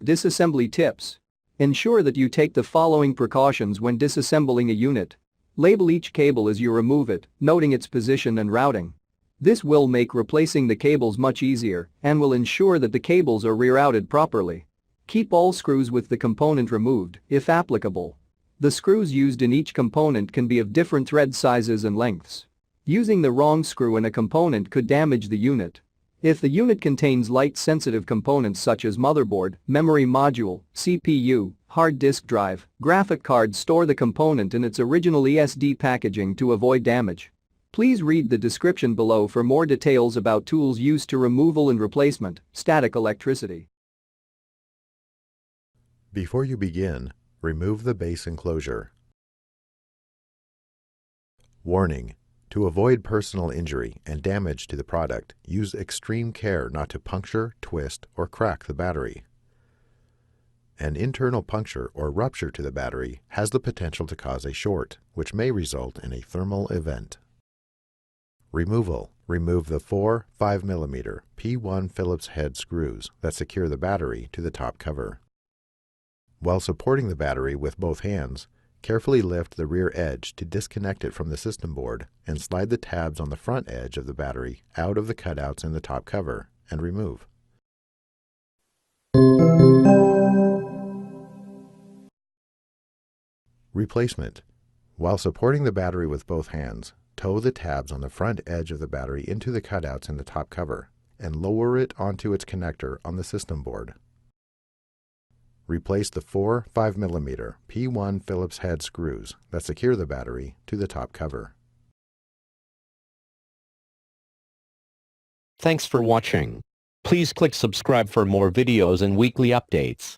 Disassembly tips. Ensure that you take the following precautions when disassembling a unit. Label each cable as you remove it, noting its position and routing. This will make replacing the cables much easier and will ensure that the cables are rerouted properly. Keep all screws with the component removed, if applicable. The screws used in each component can be of different thread sizes and lengths. Using the wrong screw in a component could damage the unit. If the unit contains light-sensitive components such as motherboard, memory module, CPU, hard disk drive, graphic card, store the component in its original ESD packaging to avoid damage. Please read the description below for more details about tools used to removal and replacement, static electricity. Before you begin, remove the base enclosure. Warning: to avoid personal injury and damage to the product, use extreme care not to puncture, twist, or crack the battery. An internal puncture or rupture to the battery has the potential to cause a short, which may result in a thermal event. Removal: remove the 4 5mm P1 Phillips head screws that secure the battery to the top cover. While supporting the battery with both hands, carefully lift the rear edge to disconnect it from the system board and slide the tabs on the front edge of the battery out of the cutouts in the top cover and remove. Replacement: while supporting the battery with both hands, tow the tabs on the front edge of the battery into the cutouts in the top cover and lower it onto its connector on the system board. Replace the 4 5mm P1 Phillips head screws that secure the battery to the top cover. Thanks for watching. Please click subscribe for more videos and weekly updates.